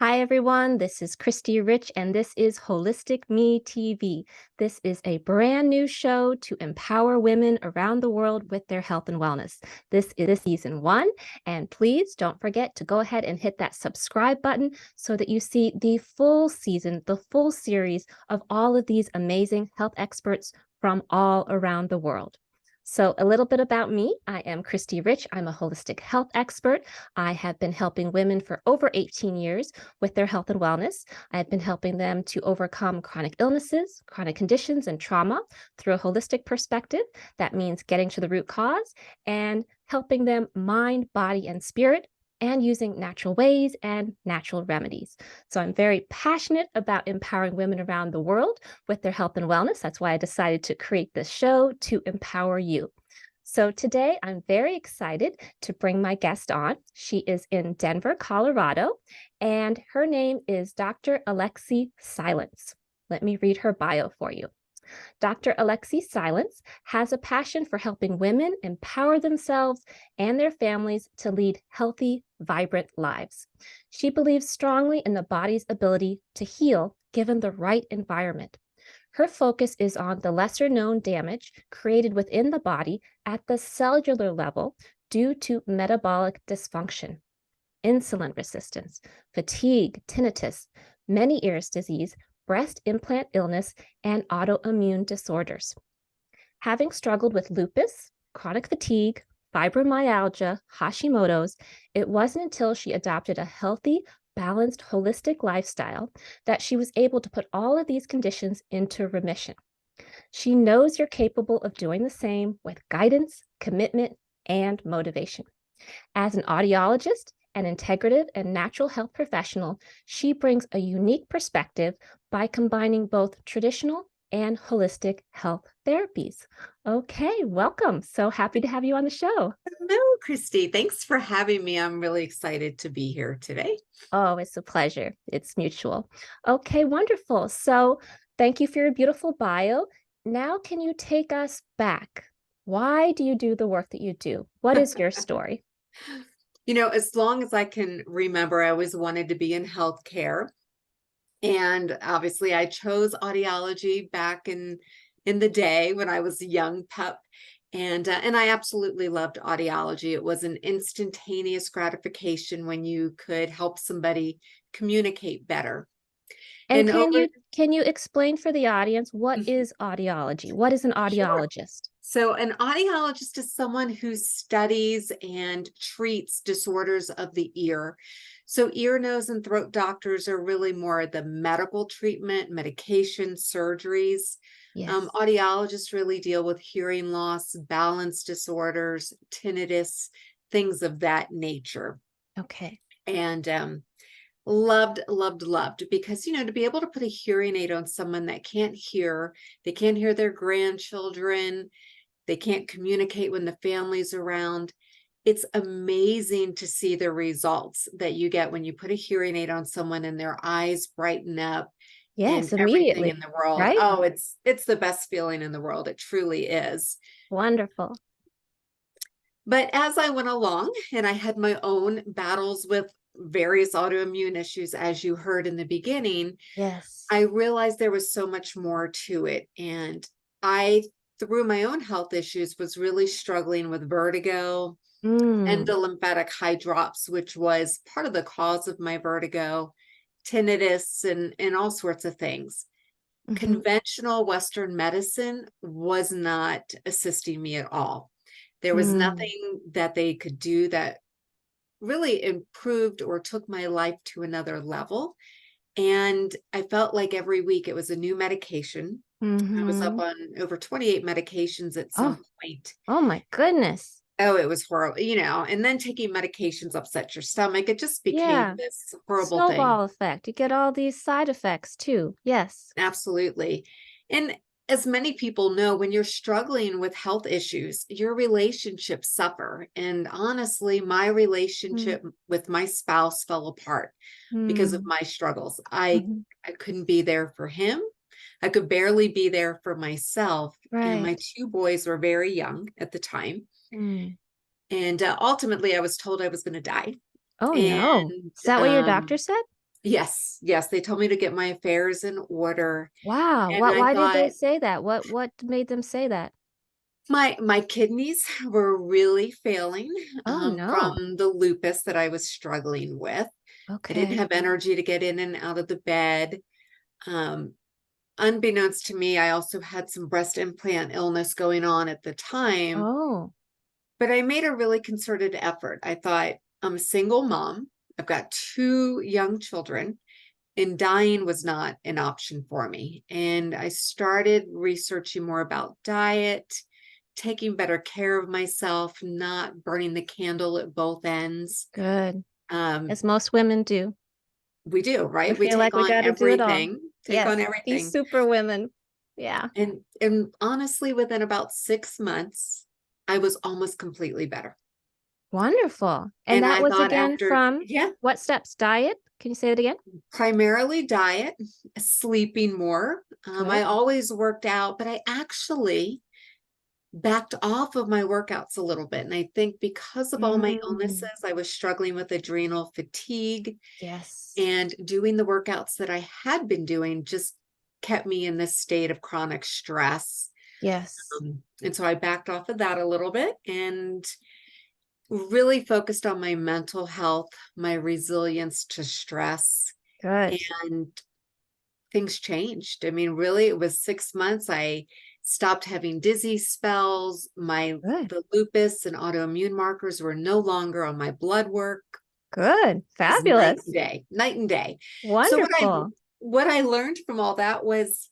Hi, everyone. This is Khristee Rich, and this is Holistic Me TV. This is a brand new show to empower women around the world with their health and wellness. This is season 1, and please don't forget to go ahead and hit that subscribe button so that you see the full season, the full series of all of these amazing health experts from all around the world. So, a little bit about me. I am Khristee Rich. I'm a holistic health expert. I have been helping women for over 18 years with their health and wellness. I've been helping them to overcome chronic illnesses, chronic conditions, and trauma through a holistic perspective. That means getting to the root cause and helping them mind, body, and spirit, and using natural ways and natural remedies. So I'm very passionate about empowering women around the world with their health and wellness. That's why I decided to create this show to empower you. So today I'm very excited to bring my guest on. She is in Denver, Colorado, and her name is Dr. Alexi Silance. Let me read her bio for you. Dr. Alexi Silance has a passion for helping women empower themselves and their families to lead healthy, vibrant lives. She believes strongly in the body's ability to heal given the right environment. Her focus is on the lesser known damage created within the body at the cellular level due to metabolic dysfunction, insulin resistance, fatigue, tinnitus, Meniere's disease, breast implant illness, and autoimmune disorders. Having struggled with lupus, chronic fatigue, fibromyalgia, Hashimoto's, it wasn't until she adopted a healthy, balanced, holistic lifestyle that she was able to put all of these conditions into remission. She knows you're capable of doing the same with guidance, commitment, and motivation. As an audiologist, an integrative and natural health professional, she brings a unique perspective by combining both traditional and holistic health therapies. Okay, welcome. So happy to have you on the show. Hello, Christy. Thanks for having me. I'm really excited to be here today. Oh, it's a pleasure. It's mutual. Okay, wonderful. So thank you for your beautiful bio. Now, can you take us back? Why do you do the work that you do? What is your story? As long as I can remember, I always wanted to be in healthcare. And obviously, I chose audiology back in the day when I was a young pup. And I absolutely loved audiology. It was an instantaneous gratification when you could help somebody communicate better. And And can over you explain for the audience what is audiology? What is an Sure. audiologist? So, an audiologist is someone who studies and treats disorders of the ear. So, ear, nose, and throat doctors are really more the medical treatment, medication, surgeries. Yes. Audiologists really deal with hearing loss, balance disorders, tinnitus, things of that nature. Okay. And loved, loved, loved because, to be able to put a hearing aid on someone that can't hear, they can't hear their grandchildren, they can't communicate when the family's around. It's amazing to see the results that you get when you put a hearing aid on someone and their eyes brighten up and Yes, everything immediately. in the world. Right? Oh, it's the best feeling in the world. It truly is. Wonderful. But as I went along and I had my own battles with various autoimmune issues, as you heard in the beginning, Yes. I realized there was so much more to it. And I, through my own health issues, was really struggling with vertigo and Mm, the lymphatic hydrops, which was part of the cause of my vertigo, tinnitus, and all sorts of things. hmm Conventional Western medicine was not assisting me at all. There was mm. nothing that they could do that really improved or took my life to another level. And I felt like every week it was a new medication. I was up Hmm. on over 28 medications at Oh, some point. oh my goodness. Oh, it was horrible, and then taking medications upset your stomach. It just became Yeah. this horrible thing. Snowball effect. You get all these side effects too. Yes. Absolutely. And as many people know, when you're struggling with health issues, your relationships suffer. And honestly, my Mm, relationship with my spouse fell apart because of mm, my struggles. I mhm. I couldn't be there for him. I could barely be there for myself. And my Right. two boys were very young at the time. Mm. And ultimately, I was told I was going to die. Oh no. And Is that what your doctor said? Yes, yes, they told me to get my affairs in order, Wow. and I Why did they thought say that? What made them say that? my kidneys were really failing, Oh, no. from the lupus that I was struggling with. I didn't Okay. have energy to get in and out of the bed. Um, Unbeknownst to me, I also had some breast implant illness going on at the time, Oh, but I made a really concerted effort. I thought, I'm a single mom. I've got 2 young children, and dying was not an option for me. And I started researching more about diet, taking better care of myself, not burning the candle at both ends. good. Um, As most women do. we do, We right? We feel like take we on got to do it all. everything, take on Yes. These everything. super women. Yeah. And honestly, within about 6 months, I was almost completely better. Wonderful. And And that I was thought again after, from yeah, what steps? Diet? Can you say it again? primarily diet, sleeping more. I Good. always worked out, but I actually backed off of my workouts a little bit. And I think because of all my illnesses, Mm, I was struggling with adrenal fatigue, yes. and doing the workouts that I had been doing just kept me in this state of chronic stress. Yes. And so I backed off of that a little bit and really focused on my mental health, my resilience to stress, Good. and things changed. I mean, really, it was 6 months. I stopped having dizzy spells. Good. The lupus and autoimmune markers were no longer on my blood work. Good. It was night and Fabulous. day, night and day. So Wonderful. what I learned from all that was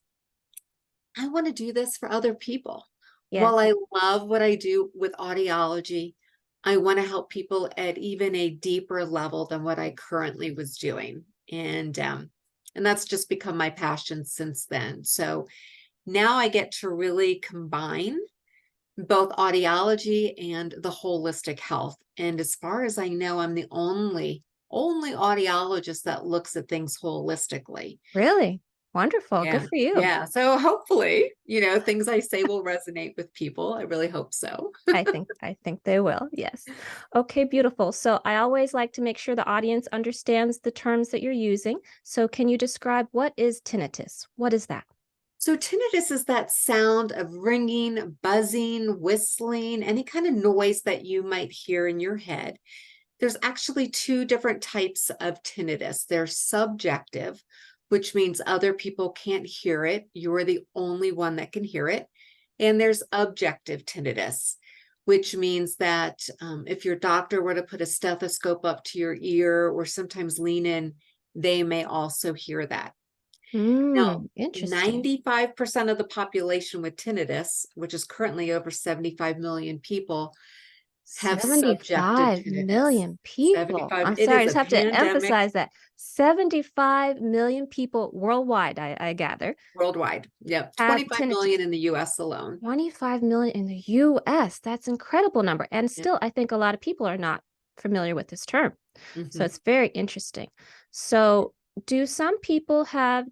I want to do this for other people. While Yes. I love what I do with audiology, I want to help people at even a deeper level than what I currently was doing. And that's just become my passion since then. So now I get to really combine both audiology and the holistic health. And as far as I know, I'm the only audiologist that looks at things holistically. Really? Wonderful. Good Yeah. for you. Yeah. So hopefully, things I say will resonate with people. I really hope so. I think they will. Yes. Okay, beautiful. So I always like to make sure the audience understands the terms that you're using. So can you describe what is tinnitus? What is that? So tinnitus is that sound of ringing, buzzing, whistling, any kind of noise that you might hear in your head. There's actually 2 different types of tinnitus. There's subjective, which means other people can't hear it. You're the only one that can hear it. And there's objective tinnitus, which means that if your doctor were to put a stethoscope up to your ear or sometimes lean in, they may also hear that. Now, Interesting. 95% of the population with tinnitus, which is currently over 75 million people, have subjective 75 tinnitus. million people. 75, I'm it sorry, I is a just have to pandemic emphasize that 75 million people worldwide, I gather, worldwide. Yep, have 25 million tinnitus. in the US alone. 25 million in the US. That's incredible number. And Yep. still, I think a lot of people are not familiar with this term. So Mhm. it's very interesting. So, do some people have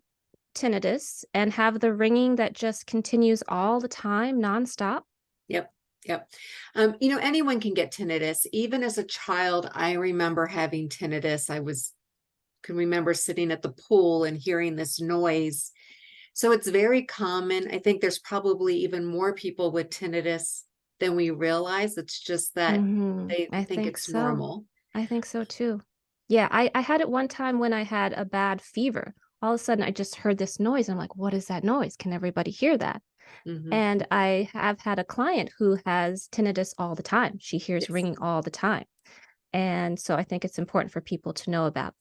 tinnitus and have the ringing that just continues all the time, nonstop? Yep. Yep. Anyone can get tinnitus. Even as a child, I remember having tinnitus. Can remember sitting at the pool and hearing this noise. So it's very common. I think there's probably even more people with tinnitus than we realize. It's just that they I think think it's so. normal. I think so too. Yeah, I had it one time when I had a bad fever. All of a sudden, I just heard this noise. I'm like, what is that noise? Can everybody hear that? Hmm. And I have had a client who has tinnitus all the time. She hears Yes. ringing all the time. And so I think it's important for people to know about.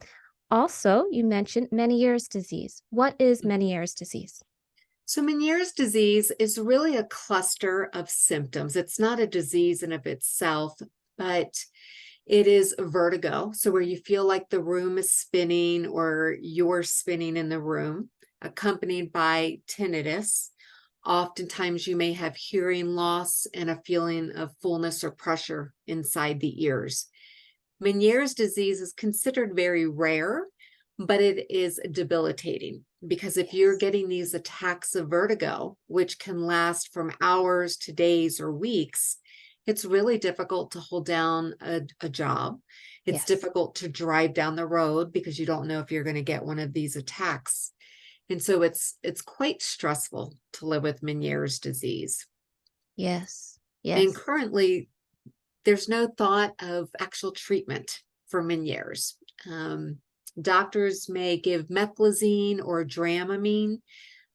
Also, you mentioned Meniere's disease. What is Meniere's disease? So Meniere's disease is really a cluster of symptoms. It's not a disease in of itself, but it is vertigo. So where you feel like the room is spinning or you're spinning in the room, accompanied by tinnitus. Oftentimes you may have hearing loss and a feeling of fullness or pressure inside the ears. Meniere's disease is considered very rare, but it is debilitating because if you're Yes. getting these attacks of vertigo, which can last from hours to days or weeks, it's really difficult to hold down a job. It's Yes. difficult to drive down the road because you don't know if you're going to get one of these attacks. And so it's quite stressful to live with Meniere's disease. Yes. And Yes. currently, there's no thought of actual treatment for Meniere's. Doctors may give meclizine or dramamine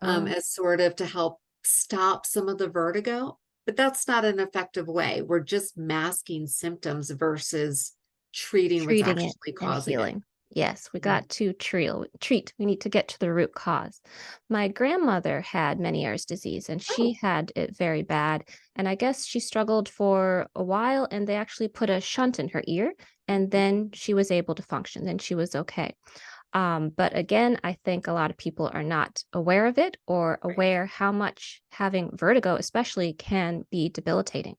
Oh, as sort of to help stop some of the vertigo, but that's not an effective way. We're just masking symptoms versus treating what's treating it actually and causing it. healing. Yes, we Mhm. got to treat. We need to get to the root cause. My grandmother had Meniere's disease and she Oh, had it very bad. And I guess she struggled for a while and they actually put a shunt in her ear and mhm. then she was able to function. Then she was okay. But again, I think a lot of people are not aware of it or Right. aware how much having vertigo, especially, can be debilitating.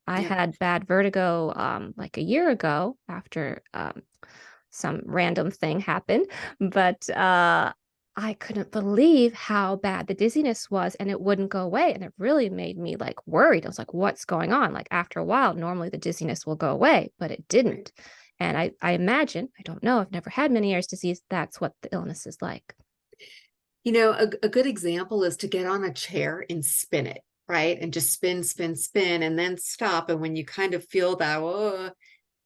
I Yep. had bad vertigo like a year ago after some random thing happened, but I couldn't believe how bad the dizziness was and it wouldn't go away. And it really made me like worried. I was like, what's going on? Like after a while, normally the dizziness will go away, but it Right. didn't. And I imagine, I don't know, I've never had Meniere's disease. That's what the illness is like. A good example is to get on a chair and spin it, right? And just spin, spin, spin, and then stop. And when you kind of feel that, oh,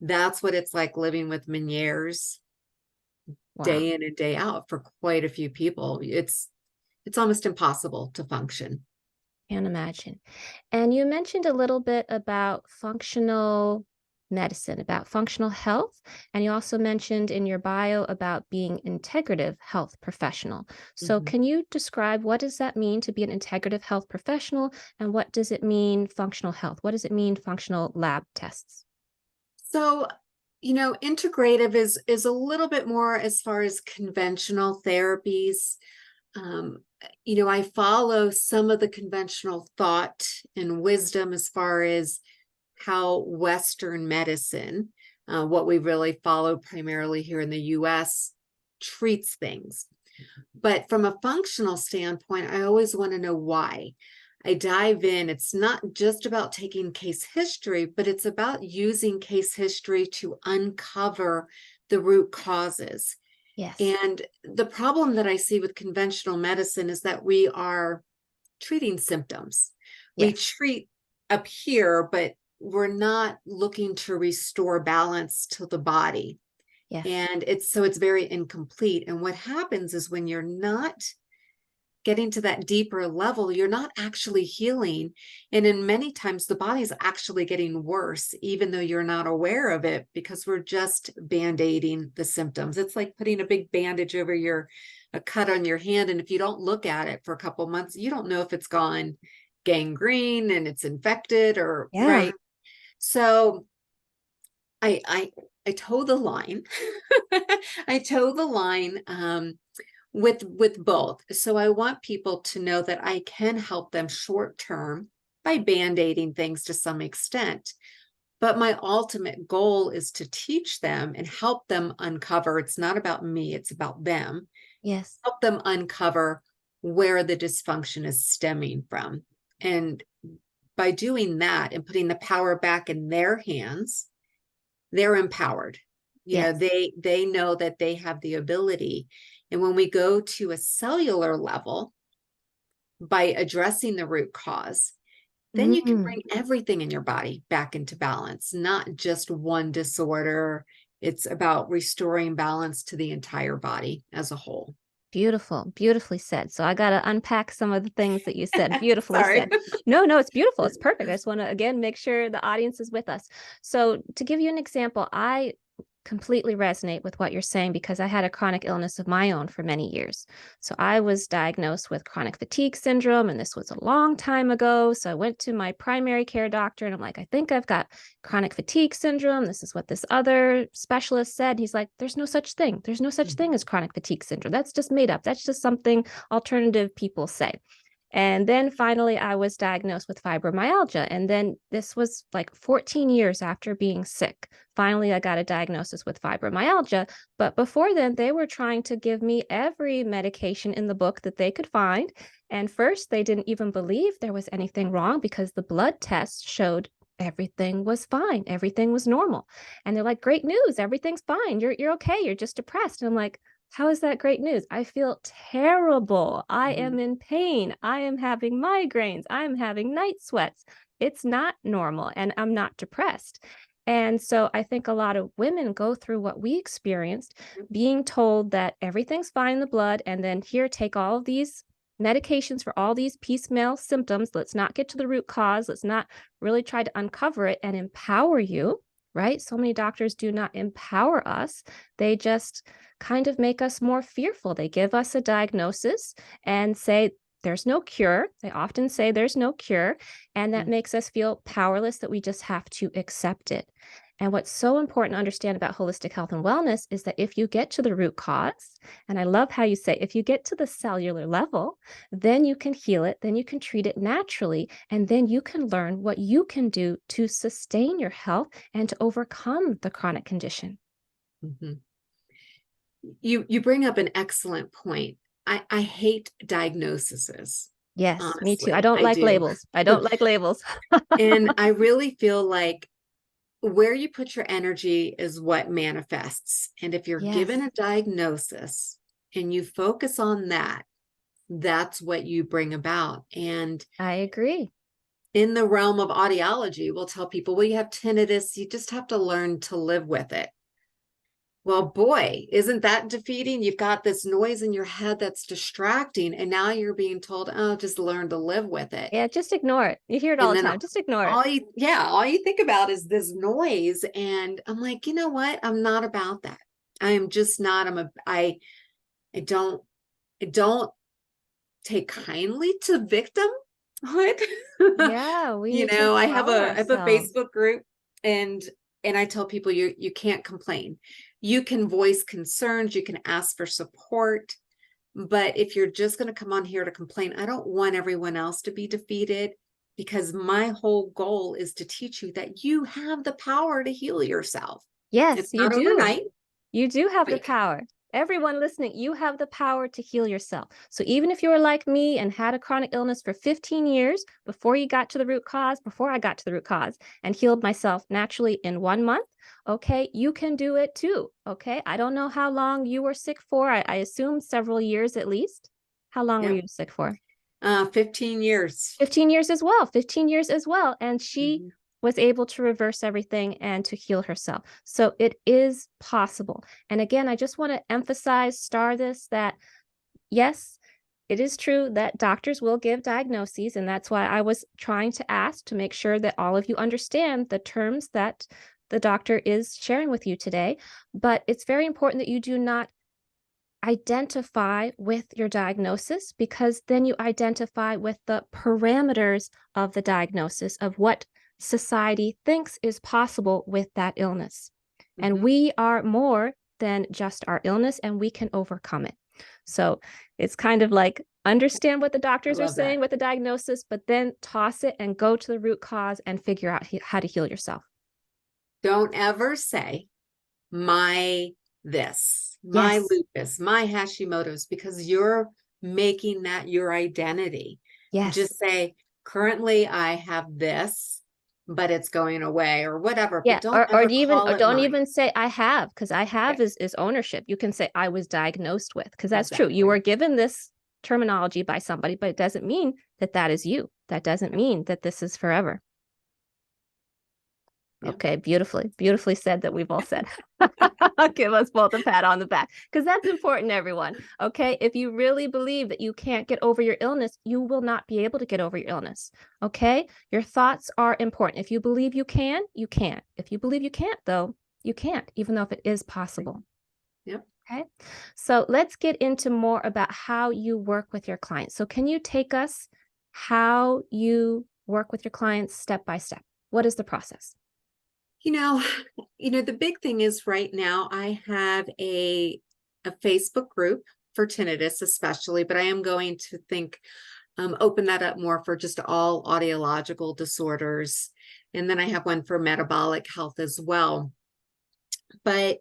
that's what it's like living with Meniere's Wow. day in and day out for quite a few people. It's almost impossible to function. Can't imagine. And you mentioned a little bit about functional medicine, about functional health. And you also mentioned in your bio about being integrative health professional. So Mhm. can you describe what does that mean to be an integrative health professional? And what does it mean functional health? What does it mean functional lab tests? So, integrative is a little bit more as far as conventional therapies. Um, I follow some of the conventional thought and wisdom as far as how Western medicine, what we really follow primarily here in the US, treats things. But from a functional standpoint, I always want to know why. I dive in. It's not just about taking case history, but it's about using case history to uncover the root causes. Yes. And the problem that I see with conventional medicine is that we are treating symptoms. We Yes. treat up here, but we're not looking to restore balance to the body. Yes. And it's very incomplete. And what happens is when you're not getting to that deeper level, you're not actually healing. And in many times, the body's actually getting worse, even though you're not aware of it, because we're just band-aiding the symptoms. It's like putting a big bandage over a cut on your hand. And if you don't look at it for a couple months, you don't know if it's gone gangrene and it's infected or Yeah. right. So I I toe the line. I toe the line with both. So I want people to know that I can help them short term by band-aiding things to some extent. But my ultimate goal is to teach them and help them uncover. It's not about me, it's about them. Yes. Help them uncover where the dysfunction is stemming from. And by doing that and putting the power back in their hands, they're empowered. Yes. They know that they have the ability. And when we go to a cellular level, by addressing the root cause, then you can Mm. bring everything in your body back into balance, not just one disorder. It's about restoring balance to the entire body as a whole. Beautiful, beautifully said. So I got to unpack some of the things that you said. Beautifully Sorry. said. No, no, it's beautiful. It's perfect. I just want to again make sure the audience is with us. So to give you an example, I completely resonate with what you're saying because I had a chronic illness of my own for many years. So I was diagnosed with chronic fatigue syndrome, and this was a long time ago. So I went to my primary care doctor, and I'm like, I think I've got chronic fatigue syndrome. This is what this other specialist said. He's like, there's no such thing. There's no such thing as chronic fatigue syndrome. That's just made up. That's just something alternative people say. And then finally, I was diagnosed with fibromyalgia. And then this was like 14 years after being sick. Finally, I got a diagnosis with fibromyalgia. But before then, they were trying to give me every medication in the book that they could find. And first, they didn't even believe there was anything wrong because the blood tests showed everything was fine. Everything was normal. And they're like, great news. Everything's fine. You're okay. You're just depressed. And I'm like, how is that great news? I feel terrible. I am in pain. I am having migraines. I'm having night sweats. It's not normal, and I'm not depressed. And so I think a lot of women go through what we experienced, being told that everything's fine in the blood, and then here, take all of these medications for all these piecemeal symptoms. Let's not get to the root cause. Let's not really try to uncover it and empower you, right? So many doctors do not empower us. They just kind of make us more fearful. They give us a diagnosis and say, there's no cure. They often say there's no cure. And that makes us feel powerless, that we just have to accept it. And what's so important to understand about holistic health and wellness is that if you get to the root cause, and I love how you say, if you get to the cellular level, then you can heal it, then you can treat it naturally, and then you can learn what you can do to sustain your health and to overcome the chronic condition. You bring up an excellent point. I hate diagnoses. Yes, me too. I Honestly, don't I like do. labels. I don't like labels. And I really feel like where you put your energy is what manifests. And if you're given Yes, a diagnosis and you focus on that, that's what you bring about. And I agree. in the realm of audiology, we'll tell people, well, you have tinnitus, you just have to learn to live with it. Well, boy, isn't that defeating? You've got this noise in your head that's distracting, and now you're being told, oh, just learn to live with it. Yeah, just ignore it. You hear it all And the then time. Just ignore it. all you think about is this noise. And I'm like, you know what? I'm not about that. I am just not. I don't take kindly to victimhood. Yeah, we You need to know, empower I have a ourselves. Facebook group, and I tell people you can't complain. You can voice concerns, you can ask for support, but if you're just going to come on here to complain, I don't want everyone else to be defeated, because my whole goal is to teach you that you have the power to heal yourself. Yes, It's you not do. overnight, You do have but the you can. power. Everyone listening, you have the power to heal yourself. So even if you were like me and had a chronic illness for 15 years before you got to the root cause, before I got to the root cause and healed myself naturally in 1 month, okay, you can do it too. Okay. I don't know how long you were sick for. I assume several years at least. How long were Yep. you sick for? 15 years. 15 years as well, 15 years as well. And she Mhm. was able to reverse everything and to heal herself. So it is possible. And again, I just want to emphasize, star this, that yes, it is true that doctors will give diagnoses. And that's why I was trying to ask to make sure that all of you understand the terms that the doctor is sharing with you today. But it's very important that you do not identify with your diagnosis, because then you identify with the parameters of the diagnosis of what society thinks is possible with that illness. And Mhm. we are more than just our illness, and we can overcome it. So it's kind of like understand what the I doctors are love that. saying with the diagnosis, but then toss it and go to the root cause and figure out how to heal yourself. Don't ever say my this, my Yes, lupus, my Hashimoto's, because you're making that your identity. yes. Just say, currently I have this, but it's going away or whatever, but Yeah, don't ever or call it don't mine. even say I have, because I Yeah, have is ownership. You can say I was diagnosed with, because that's true. You exactly. were given this terminology by somebody, but it doesn't mean that that is you. That doesn't Yeah, mean that this is forever. yeah. Okay, beautifully said that we've all said. Give us both a pat on the back, because that's important, everyone. Okay, if you really believe that you can't get over your illness, you will not be able to get over your illness. Okay, your thoughts are important. If you believe you can, you can. If you believe you can't, though, you can't, even though if it is possible. Yep. Okay, so let's get into more about how you work with your clients. So, can you take us how you work with your clients step by step? What is the process? You know, the big thing is right now I have a Facebook group for tinnitus, especially, but I am going to open that up more for just all audiological disorders. And then I have one for metabolic health as well. But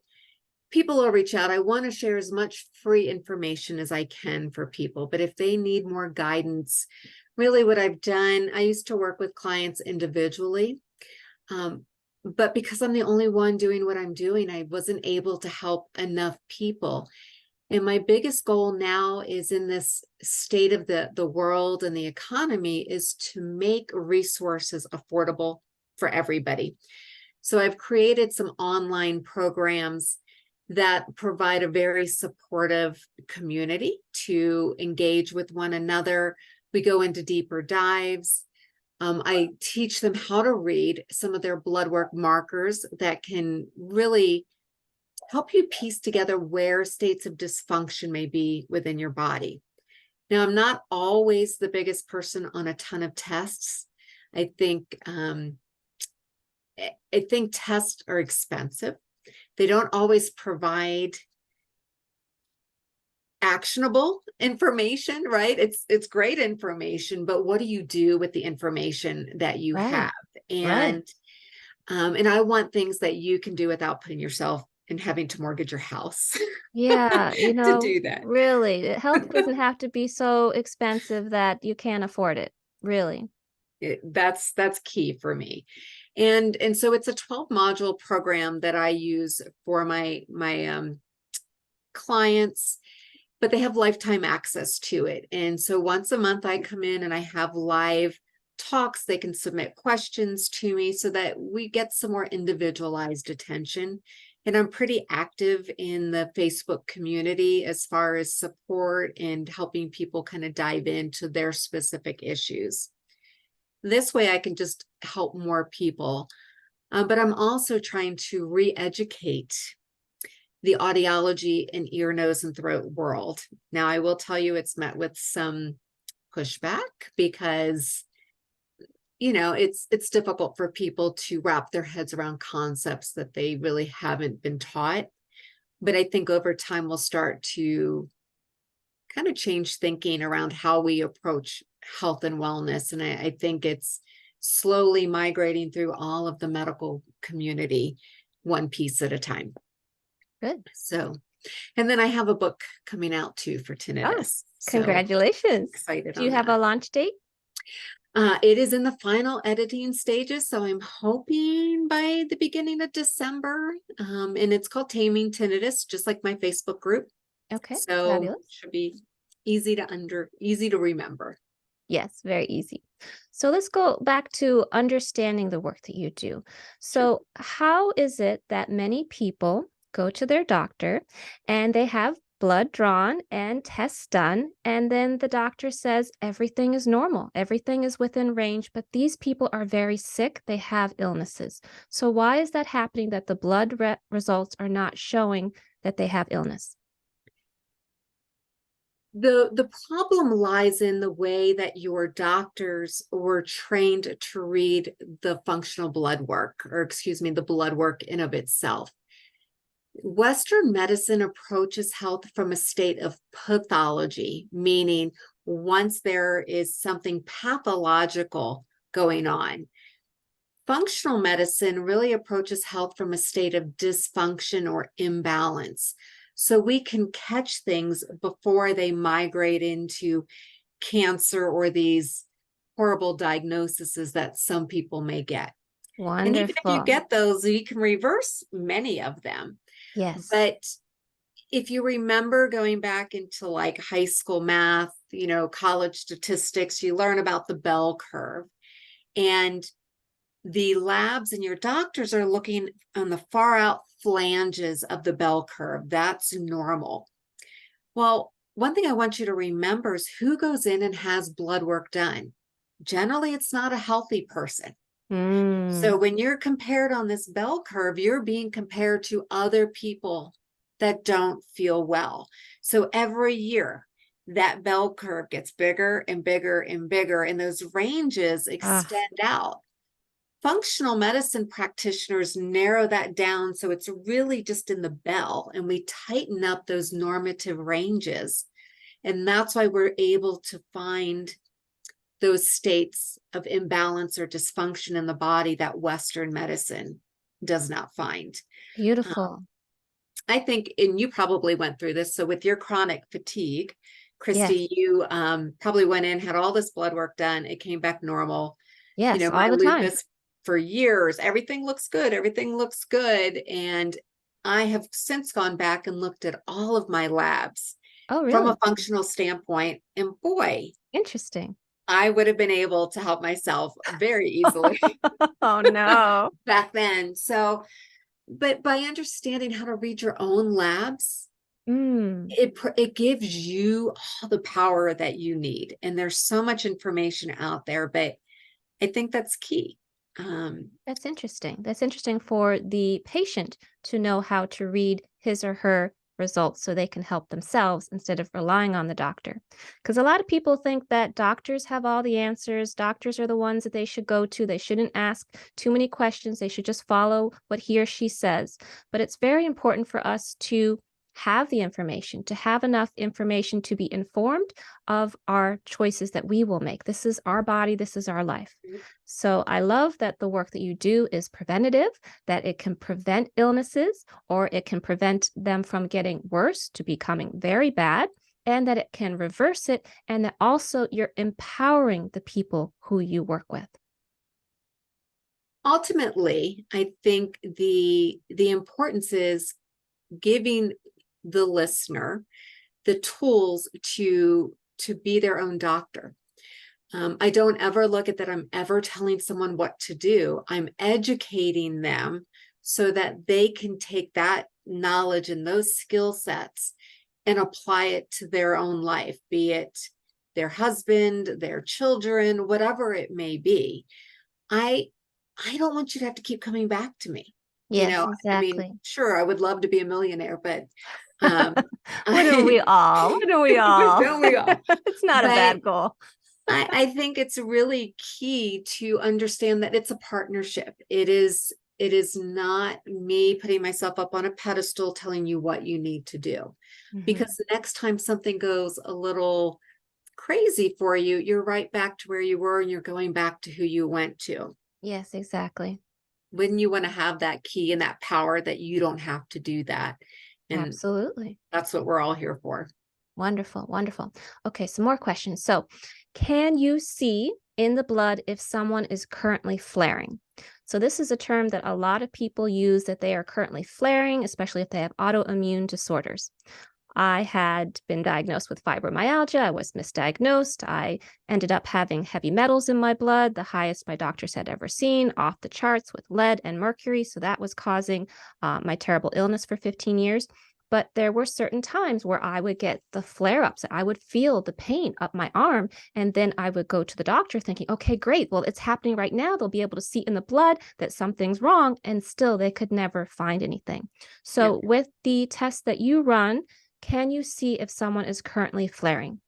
people will reach out. I want to share as much free information as I can for people. But if they need more guidance, really what I've done, I used to work with clients individually. But because I'm the only one doing what I'm doing, I wasn't able to help enough people. And my biggest goal now is, in this state of the world and the economy, is to make resources affordable for everybody. So I've created some online programs that provide a very supportive community to engage with one another. We go into deeper dives. I teach them how to read some of their blood work markers that can really help you piece together where states of dysfunction may be within your body. Now, I'm not always the biggest person on a ton of tests. I think tests are expensive. They don't always provide actionable information, right? It's great information, but what do you do with the information that you have? Right. And I want things that you can do without putting yourself and having to mortgage your house Yeah, to do that. really, health doesn't have to be so expensive that you can't afford it. Really. That's key for me. And so it's a 12 module program that I use for my clients, but they have lifetime access to it. And so once a month I come in and I have live talks. They can submit questions to me so that we get some more individualized attention. And I'm pretty active in the Facebook community as far as support and helping people kind of dive into their specific issues. This way I can just help more people. But I'm also trying to re-educate the audiology and ear, nose, and throat world. Now, I will tell you, it's met with some pushback because, it's difficult for people to wrap their heads around concepts that they really haven't been taught. But I think over time we'll start to kind of change thinking around how we approach health and wellness. And I think it's slowly migrating through all of the medical community, one piece at a time. Good. So, and then I have a book coming out too for Oh, tinnitus. So congratulations. excited Do you on have that. a launch date? It is in the final editing stages, so I'm hoping by the beginning of December. And it's called Taming Tinnitus, just like my Facebook group. Okay, So fabulous. should be easy to remember. Yes, very easy. So let's go back to understanding the work that you do. Sure. So, how is it that many people go to their doctor and they have blood drawn and tests done, and then the doctor says everything is normal, everything is within range, but these people are very sick, they have illnesses. So, why is that happening that the blood results are not showing that they have illness? The problem lies in the way that your doctors were trained to read the functional blood work, or excuse me, the blood work in of itself. Western medicine approaches health from a state of pathology, meaning once there is something pathological going on. Functional medicine really approaches health from a state of dysfunction or imbalance. So we can catch things before they migrate into cancer or these horrible diagnoses that some people may get. And even if you Wonderful. get those, you can reverse many of them. Yes. But if you remember going back into like high school math, college statistics, you learn about the bell curve. And the labs and your doctors are looking on the far out flanges of the bell curve. That's normal. Well, one thing I want you to remember is who goes in and has blood work done. Generally, it's not a healthy person. So Mm. when you're compared on this bell curve, you're being compared to other people that don't feel well. So every year, that bell curve gets bigger and bigger and bigger, and those ranges Ah, extend out. Functional medicine practitioners narrow that down so it's really just in the bell, and we tighten up those normative ranges. And that's why we're able to find those states of imbalance or dysfunction in the body that Western medicine does not find. beautiful. I think, and you probably went through this. So with your chronic fatigue, Yes. Khristee, you probably went in, had all this blood work done. It came back normal. Yes, My all the time. lupus for years, everything looks good, everything looks good. And I have since gone back and looked at all of my labs Oh, from a really? functional standpoint. And boy, Interesting. I would have been able to help myself very easily Oh, no. back then. So, but by understanding how to read your own labs, Mm, it gives you all the power that you need. And there's so much information out there, but I think that's key. that's interesting. That's interesting for the patient to know how to read his or her results so they can help themselves instead of relying on the doctor. Because a lot of people think that doctors have all the answers. Doctors are the ones that they should go to. They shouldn't ask too many questions. They should just follow what he or she says. But it's very important for us to have the information, to have enough information to be informed of our choices that we will make. This is our body, this is our life. So I love that the work that you do is preventative, that it can prevent illnesses or it can prevent them from getting worse to becoming very bad, and that it can reverse it, and that also you're empowering the people who you work with. Ultimately, I think the importance is giving the listener the tools to be their own doctor. I don't ever look at that I'm ever telling someone what to do. I'm educating them so that they can take that knowledge and those skill sets and apply it to their own life, be it their husband, their children, whatever it may be. I I don't want you to have to keep coming back to me. You Yes, know, I mean, exactly. sure, I would love to be a millionaire, but um Wouldn't we I all? Wouldn't we all? don't we all? It's not a But bad goal. I think it's really key to understand that it's a partnership. It is not me putting myself up on a pedestal telling you what you need to do. Mhm. Because the next time something goes a little crazy for you, you're right back to where you were and you're going back to who you went to. Yes, exactly. Wouldn't you want to have that key and that power that you don't have to do that? And Absolutely. that's what we're all here for. Wonderful, wonderful. Okay, some more questions. So, can you see in the blood if someone is currently flaring? So, this is a term that a lot of people use that they are currently flaring, especially if they have autoimmune disorders. I had been diagnosed with fibromyalgia. I was misdiagnosed. I ended up having heavy metals in my blood, the highest my doctors had ever seen, off the charts with lead and mercury. So that was causing my terrible illness for 15 years. But there were certain times where I would get the flare ups. I would feel the pain up my arm. And then I would go to the doctor thinking, okay, great. Well, it's happening right now. They'll be able to see in the blood that something's wrong. And still, they could never find anything. Yeah. So, with the test that you run, can you see if someone is currently flaring?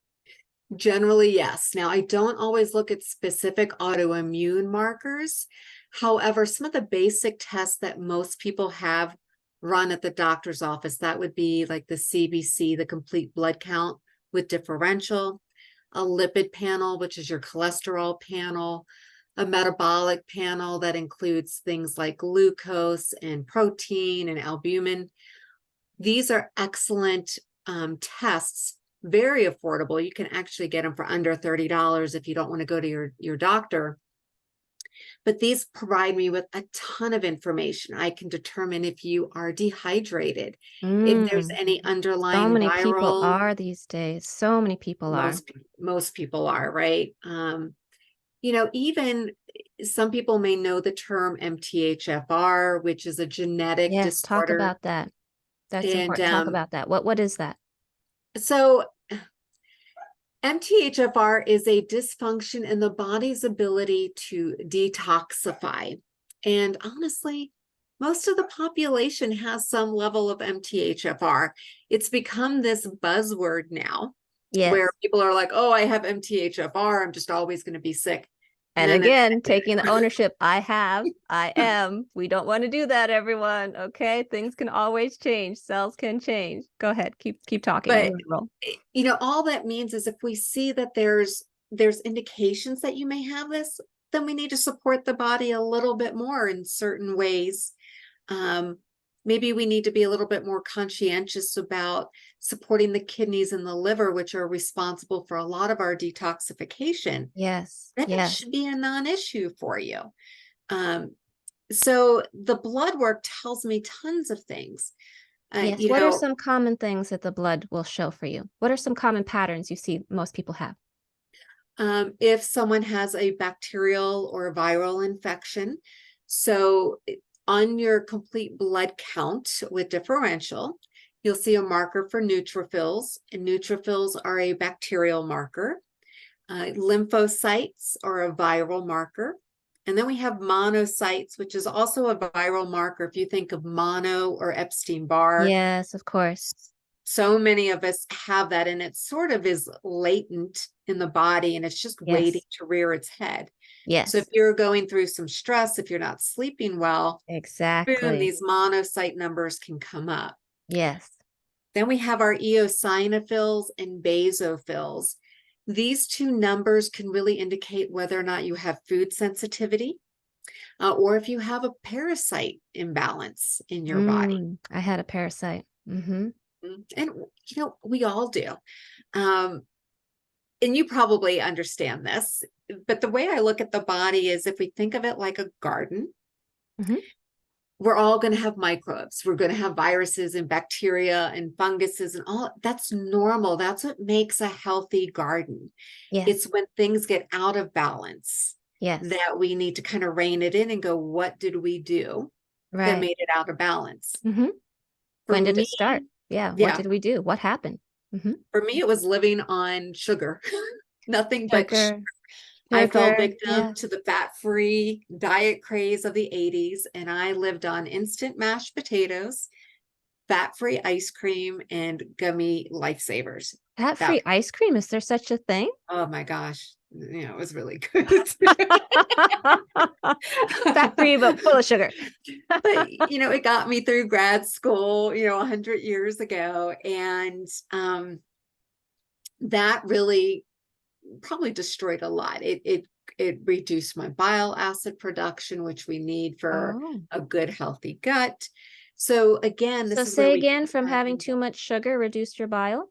Generally, yes. Now, I don't always look at specific autoimmune markers. However, some of the basic tests that most people have run at the doctor's office, that would be like the CBC, the complete blood count with differential, a lipid panel, which is your cholesterol panel, a metabolic panel that includes things like glucose and protein and albumin. These are excellent tests, very affordable. You can actually get them for under $30 if you don't want to go to your doctor. But these provide me with a ton of information. I can determine if you are dehydrated, if there's Mm, any so underlying many people viral, are these days. So many people are. most people are, right? Even some people may know the term MTHFR, which is a genetic Yes, talk disorder. about that. That's And important. Talk about that. What is that? so MTHFR is a dysfunction in the body's ability to detoxify. And honestly, most of the population has some level of MTHFR. It's become this buzzword now where Yes. people are like, oh, I have MTHFR. I'm just always going to be sick. And No, no. again, taking the ownership, I am. We don't want to do that, everyone. Okay. Things can always change. Cells can change. Go ahead. Keep talking. But You're on a roll. all that means is if we see that there's indications that you may have this, then we need to support the body a little bit more in certain ways. Maybe we need to be a little bit more conscientious about supporting the kidneys and the liver, which are responsible for a lot of our detoxification. Yes. Then it Yes. should be a non-issue for you. So the blood work tells me tons of things. Yes. You What are know, some common things that the blood will show for you? What are some common patterns you see most people have? if someone has a bacterial or viral infection. So on your complete blood count with differential, you'll see a marker for neutrophils, and neutrophils are a bacterial marker. Lymphocytes are a viral marker. And then we have monocytes, which is also a viral marker. If you think of mono or Epstein-Barr, Yes, of course. so many of us have that, and it sort of is latent in the body, and it's just waiting Yes. to rear its head. So if Yes. you're going through some stress, if you're not sleeping well, boom, Exactly. these monocyte numbers can come up. Yes. Then we have our eosinophils and basophils. These two numbers can really indicate whether or not you have food sensitivity, or if you have a parasite imbalance in your body. I had a parasite. And, we all do. Um, and you probably understand this, but the way I look at the body is, if we think of it like a garden, Mhm. we're all going to have microbes. We're going to have viruses and bacteria and funguses and all. That's normal. That's what makes a healthy garden. Yes. It's when things get out of balance Yes. that we need to kind of rein it in and go, what did we do that Right. made it out of balance? For When did it me, start? Yeah. What yeah, did we do? What happened? for me, it was living on sugar, nothing but Sugar. I fell Sugar. victim Yes. to the fat-free diet craze of the 80s, and I lived on instant mashed potatoes, fat-free ice cream, and gummy lifesavers. That, Fat-free ice cream. Is there such a thing? oh my gosh, it was really good. Fat-free, but full of sugar. But it got me through grad school, 100 years ago, and that really probably destroyed a lot. It reduced my bile acid production, which we need for Oh. a good, healthy gut. So again, So this is where say we again, come from back having and too much sugar reduced your bile?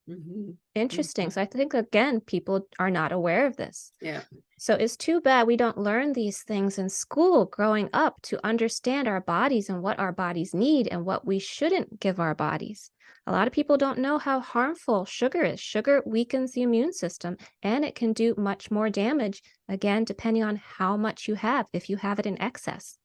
Mhm, Interesting. mhm, So I think, again, people are not aware of this. yeah. So it's too bad we don't learn these things in school growing up to understand our bodies and what our bodies need and what we shouldn't give our bodies. A lot of people don't know how harmful sugar is. Sugar weakens the immune system and it can do much more damage, again, depending on how much you have, if you have it in excess.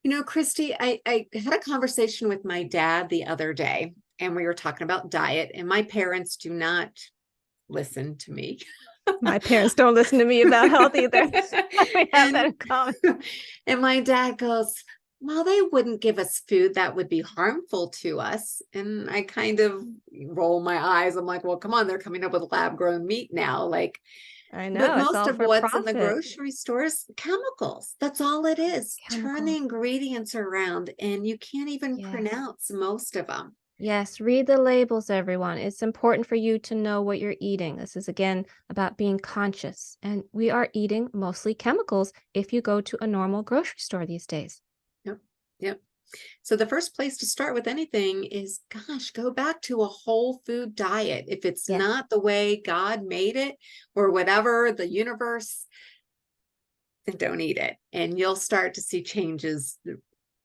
Khristee, I had a conversation with my dad the other day, and we were talking about diet, and my parents do not listen to me. My parents don't listen to me about health either. We have that and in common. and my dad goes, well, they wouldn't give us food that would be harmful to us. And I kind of roll my eyes. I'm like, well, come on, they're coming up with lab grown meat now. Like, I but know, it's most all of for what's in the profit. grocery stores, chemicals. That's all it is. Turn the Chemicals. ingredients around, and you can't even Yes. pronounce most of them. Yes, read the labels, everyone. It's important for you to know what you're eating. This is again about being conscious. And we are eating mostly chemicals if you go to a normal grocery store these days. Yep. Yep. So the first place to start with anything is, gosh, go back to a whole food diet. If it's Yes. not the way God made it or whatever, the universe, then don't eat it. And you'll start to see changes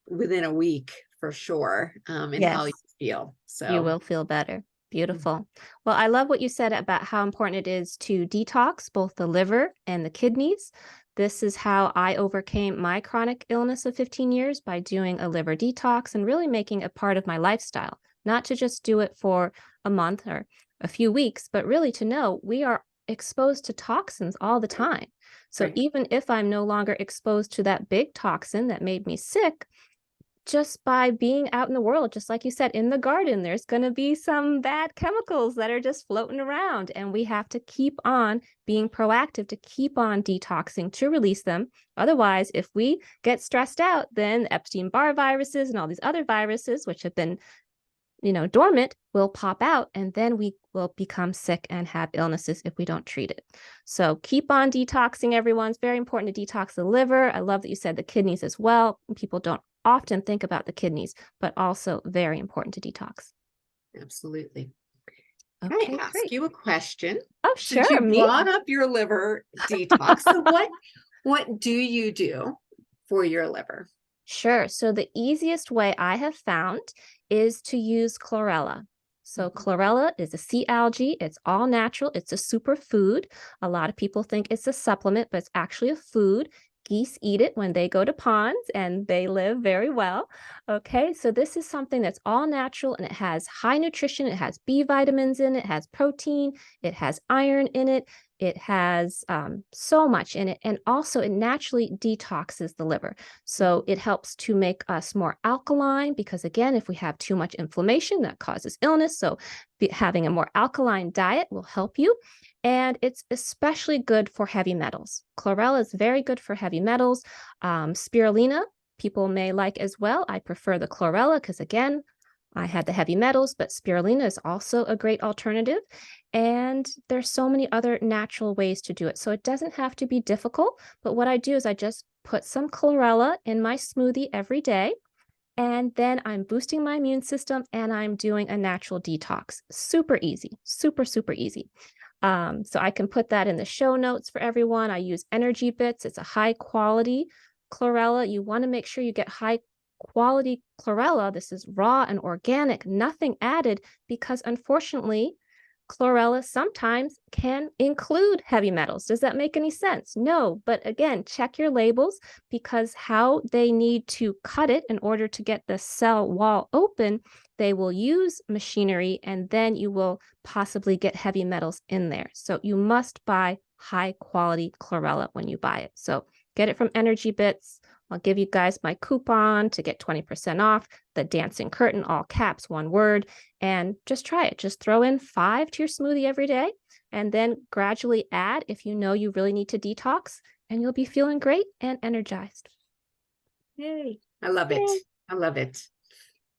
within a week for sure, in how you Yes. feel. You So will feel better. mm, Beautiful. Well, I love what you said about how important it is to detox both the liver and the kidneys. This is how I overcame my chronic illness of 15 years by doing a liver detox and really making it part of my lifestyle, not to just do it for a month or a few weeks, but really to know we are exposed to toxins all the right, time. So right. even if I'm no longer exposed to that big toxin that made me sick, just by being out in the world, just like you said, in the garden, there's going to be some bad chemicals that are just floating around. And we have to keep on being proactive to keep on detoxing to release them. Otherwise, if we get stressed out, then Epstein-Barr viruses and all these other viruses, which have been, dormant, will pop out. And then we will become sick and have illnesses if we don't treat it. So keep on detoxing, everyone. It's very important to detox the liver. I love that you said the kidneys as well. People don't often think about the kidneys, but also very important to detox. Absolutely. Can I Okay, ask great. you a question? Oh, Since sure. you Me? brought up your liver detox, so What do you do for your liver? Sure. So the easiest way I have found is to use chlorella. So Mhm. chlorella is a sea algae. It's all natural. It's a superfood. A lot of people think it's a supplement, but it's actually a food. Geese eat it when they go to ponds and they live very well. Okay, so this is something that's all natural and it has high nutrition. It has B vitamins in it, it has protein, it has iron in it, it has so much in it. And also, it naturally detoxes the liver. So it helps to make us more alkaline because, again, if we have too much inflammation, that causes illness. So having a more alkaline diet will help you. And it's especially good for heavy metals. Chlorella is very good for heavy metals. Spirulina, people may like as well. I prefer the chlorella because, again, I had the heavy metals, but spirulina is also a great alternative. And there's so many other natural ways to do it. So it doesn't have to be difficult. But what I do is I just put some chlorella in my smoothie every day. And then I'm boosting my immune system and I'm doing a natural detox. Super easy, super, super easy. So I can put that in the show notes for everyone. I use Energy Bits. It's a high quality chlorella. You want to make sure you get high quality chlorella. This is raw and organic, nothing added, because unfortunately, chlorella sometimes can include heavy metals. Does that make any sense? No, but again, check your labels because how they need to cut it in order to get the cell wall open, they will use machinery and then you will possibly get heavy metals in there. So you must buy high quality chlorella when you buy it. So get it from Energy Bits. I'll give you guys my coupon to get 20% off. The Dancing Curtain, all caps, one word, and just try it. Just throw in 5 to your smoothie every day and then gradually add if you know you really need to detox, and you'll be feeling great and energized. Yay. I love it. Yay. I love it.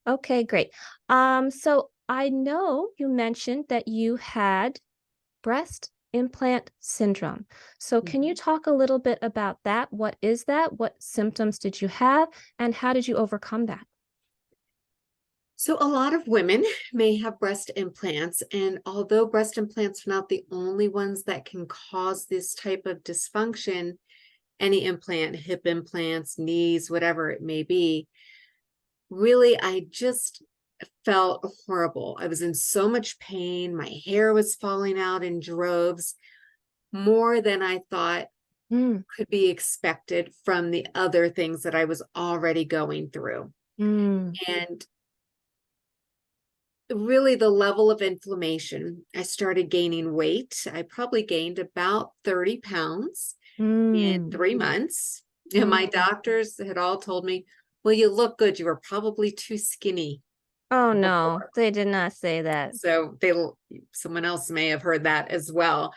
Okay, great. So I know you mentioned that you had breast implant syndrome. So can you Mhm. talk a little bit about that? What is that? What symptoms did you have? And how did you overcome that? So, a lot of women may have breast implants, and although breast implants are not the only ones that can cause this type of dysfunction, any implant, hip implants, knees, whatever it may be, really, I just felt horrible. I was in so much pain. My hair was falling out in droves, more than I thought Mm, could be expected from the other things that I was already going through. mm, And really, the level of inflammation, I started gaining weight. I probably gained about 30 pounds in mm, 3 months. And my mm. doctors had all told me, well, you look good. You were probably too skinny Oh no, before. they did not say that. So someone else may have heard that as well.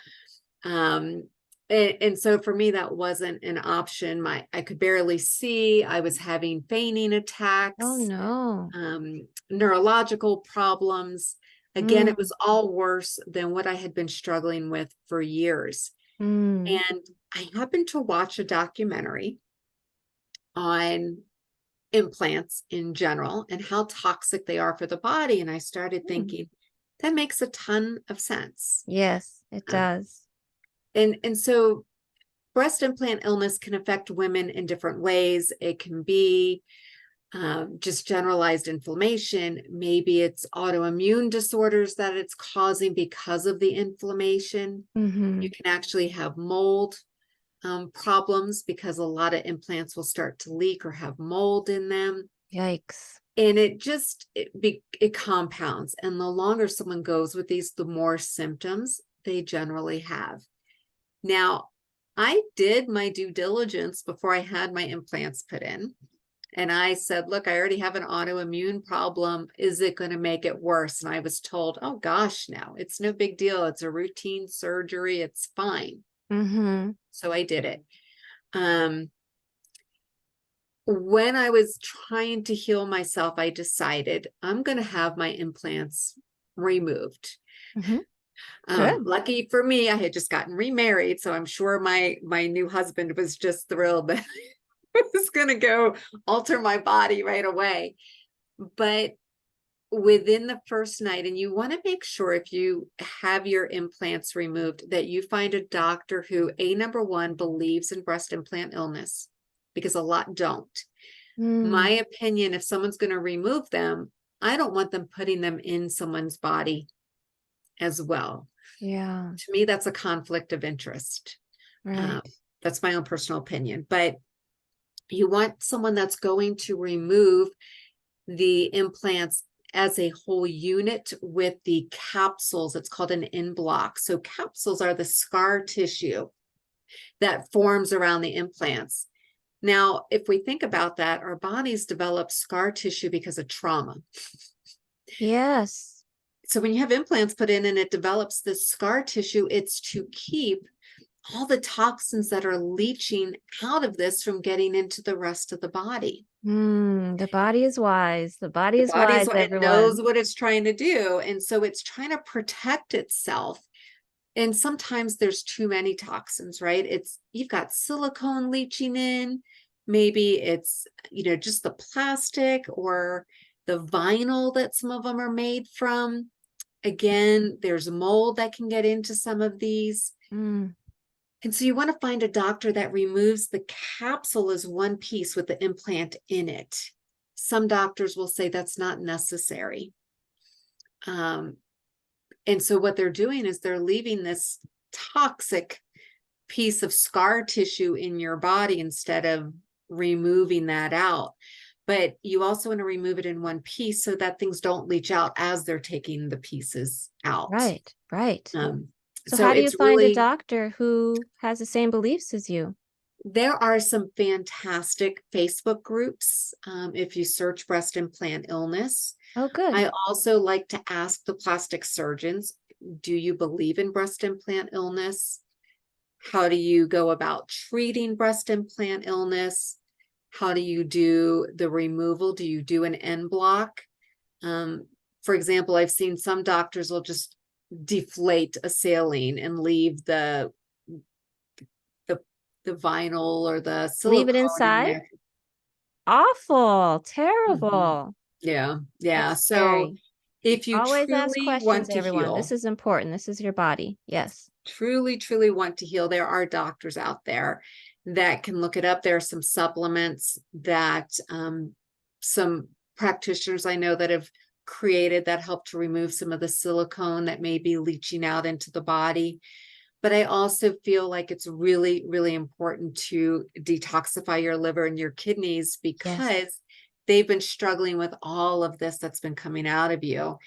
Um, and so for me, that wasn't an option. I could barely see. I was having fainting Oh attacks, no. neurological problems. Again, it Mm, was all worse than what I had been struggling with for years. mm, And I happened to watch a documentary on implants in general and how toxic they are for the body. And I started mm. thinking, that makes a ton of sense. Yes, it Um, does. and so breast implant illness can affect women in different ways. It can be just generalized inflammation. Maybe it's autoimmune disorders that it's causing because of the inflammation. You Mm-hmm. can actually have mold problems because a lot of implants will start to leak or have mold in them. Yikes. And it compounds. And the longer someone goes with these, the more symptoms they generally have. Now, I did my due diligence before I had my implants put in. And I said, look, I already have an autoimmune problem. Is it going to make it worse? And I was told, oh gosh, no, it's no big deal. It's a routine surgery. It's fine. Mm-hmm. So I did it. Um, when I was trying to heal myself, I decided I'm going to have my implants removed. Mm-hmm. Good. Lucky for me, I had just gotten remarried, so I'm sure my new husband was just thrilled that I was going to go alter my body right away. But within the first night, and you want to make sure if you have your implants removed that you find a doctor who, number one, believes in breast implant illness, because a lot don't. My opinion, if someone's going to remove them, I don't want them putting them in someone's body as well. Yeah. To me, that's a conflict of interest. Right. That's my own personal opinion. But you want someone that's going to remove the implants as a whole unit with the capsules. It's called an in block. So capsules are the scar tissue that forms around the implants. Now, if we think about that, our bodies develop scar tissue because of trauma. Yes. So when you have implants put in and it develops this scar tissue, it's to keep all the toxins that are leaching out of this from getting into the rest of the body. The body is wise. The body The is body wise, it everyone. knows what it's trying to do. And so it's trying to protect itself. And sometimes there's too many toxins, right? You've got silicone leaching in. Maybe it's, just the plastic or the vinyl that some of them are made from. Again, there's mold that can get into some of these. And so you want to find a doctor that removes the capsule as one piece with the implant in it. Some doctors will say that's not necessary. And so what they're doing is they're leaving this toxic piece of scar tissue in your body instead of removing that out. But you also want to remove it in one piece so that things don't leach out as they're taking the pieces out. Right, right. So So how do you it's find a really, doctor who has the same beliefs as you? there are some fantastic Facebook groups if you search breast implant illness. Oh, good. I also like to ask the plastic surgeons, do you believe in breast implant illness? How do you go about treating breast implant illness? How do you do the removal? Do you do an en bloc? For example, I've seen some doctors will just deflate a saline and leave the vinyl or the silicone Leave it in inside? there. Awful, terrible. Yeah. That's So scary. if you Always ask truly questions, want to everyone. This heal, is important. This is your body. Yes. truly want to heal, there are doctors out there that can look it up. There are some supplements that some practitioners I know that have created that help to remove some of the silicone that may be leaching out into the body. But I also feel like it's really important to detoxify your liver and your kidneys, because Yes. they've been struggling with all of this that's been coming out of you.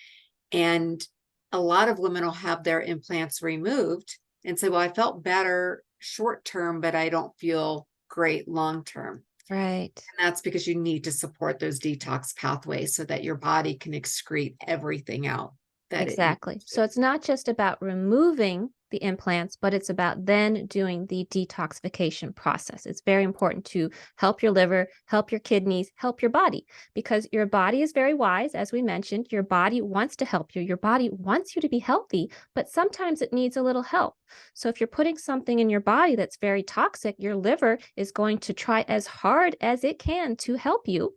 And a lot of women will have their implants removed and say, well, I felt better short term, but I don't feel great long term. Right. And that's because you need to support those detox pathways so that your body can excrete everything out that it needs Exactly. to. So it's not just about removing the implants, but it's about then doing the detoxification process. It's very important to help your liver, help your kidneys, help your body, because your body is very wise. As we mentioned, your body wants to help you. Your body wants you to be healthy, but sometimes it needs a little help. So if you're putting something in your body that's very toxic, your liver is going to try as hard as it can to help you.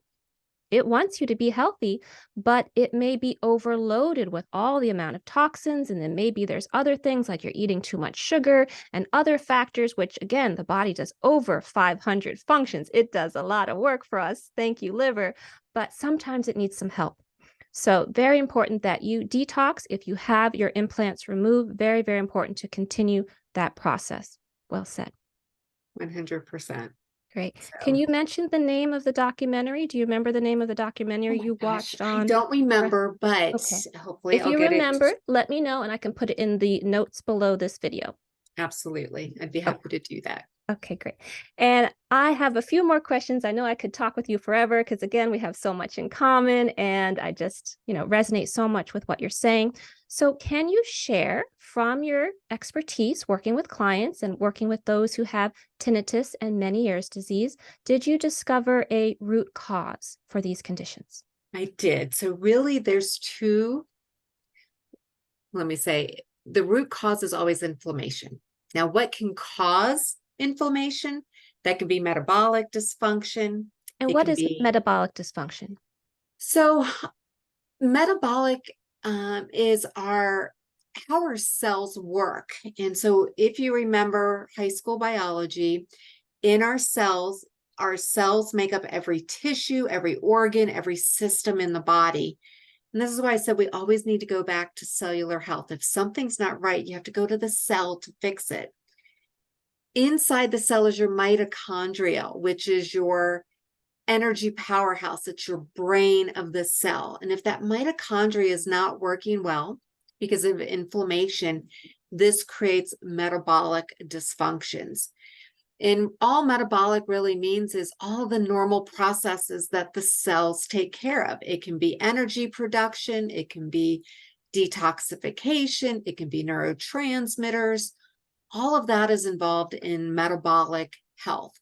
It wants you to be healthy, but it may be overloaded with all the amount of toxins. And then maybe there's other things like you're eating too much sugar and other factors, which again, the body does over 500 functions. It does a lot of work for us. Thank you, liver. But sometimes it needs some help. So very important that you detox if you have your implants removed. Very important to continue that process. Well said. 100%. Great. Can So, you mention the name of the documentary? Do you remember the name of the oh documentary my you gosh, watched I on? don't remember, but Okay. hopefully If I'll you get it. remember, let me know and I can put it in the notes below this video. Absolutely. I'd be Oh, happy to do that. okay, great. And I have a few more questions. I know I could talk with you forever because again, we have so much in common and I just, resonate so much with what you're saying. So can you share from your expertise working with clients and working with those who have tinnitus and Meniere's disease, did you discover a root cause for these conditions? I did. So really there's two, let me say, the root cause is always inflammation. Now, what can cause inflammation? That can be metabolic dysfunction. And It what can is be, metabolic dysfunction? so Metabolic is how our cells work. And so if you remember high school biology, in our cells make up every tissue, every organ, every system in the body. And this is why I said we always need to go back to cellular health. If something's not right, you have to go to the cell to fix it. Inside the cell is your mitochondria, which is your energy powerhouse. It's your brain of the cell. And if that mitochondria is not working well because of inflammation, this creates metabolic dysfunctions. And all metabolic really means is all the normal processes that the cells take care of. It can be energy production, it can be detoxification, it can be neurotransmitters. All of that is involved in metabolic health.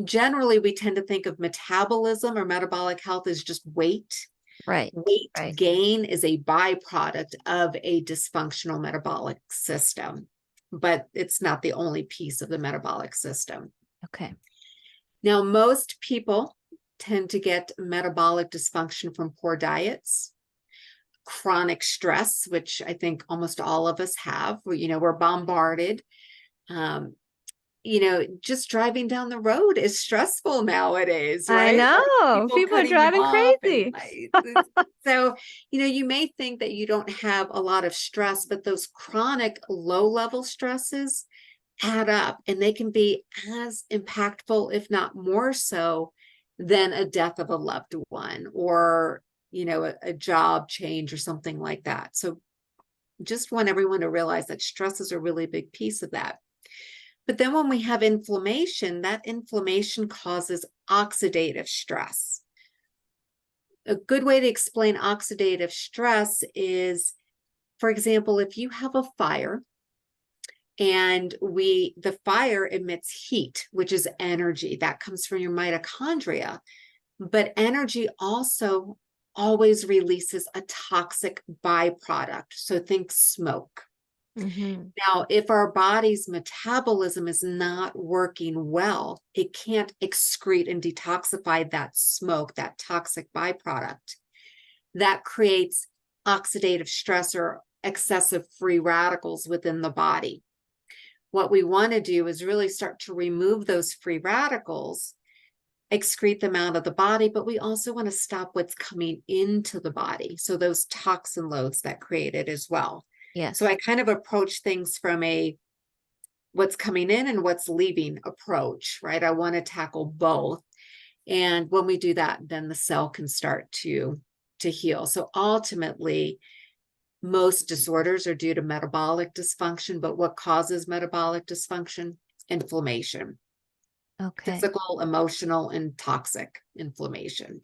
Generally, we tend to think of metabolism or metabolic health as just weight. Right. Weight Right. gain is a byproduct of a dysfunctional metabolic system, but it's not the only piece of the metabolic system. Okay. Now, most people tend to get metabolic dysfunction from poor diets, chronic stress, which I think almost all of us have. We're bombarded. Just driving down the road is stressful nowadays, I right? Like know. people People are cutting you driving off crazy. so, you may think that you don't have a lot of stress, but those chronic low-level stresses add up and they can be as impactful, if not more so, than a death of a loved one or, a job change or something like that. So just want everyone to realize that stress is a really big piece of that. But then when we have inflammation, that inflammation causes oxidative stress. A good way to explain oxidative stress is, for example, if you have a fire and the fire emits heat, which is energy that comes from your mitochondria, but energy also always releases a toxic byproduct. So think smoke. Mm-hmm. Now, if our body's metabolism is not working well, it can't excrete and detoxify that smoke, that toxic byproduct. That creates oxidative stress or excessive free radicals within the body. What we want to do is really start to remove those free radicals, excrete them out of the body, but we also want to stop what's coming into the body. So those toxin loads that create it as well. Yes. So I kind of approach things from a what's coming in and what's leaving approach, right? I want to tackle both. And when we do that, then the cell can start to heal. So ultimately, most disorders are due to metabolic dysfunction, but what causes metabolic dysfunction? Inflammation. Okay. Physical, emotional, and toxic inflammation.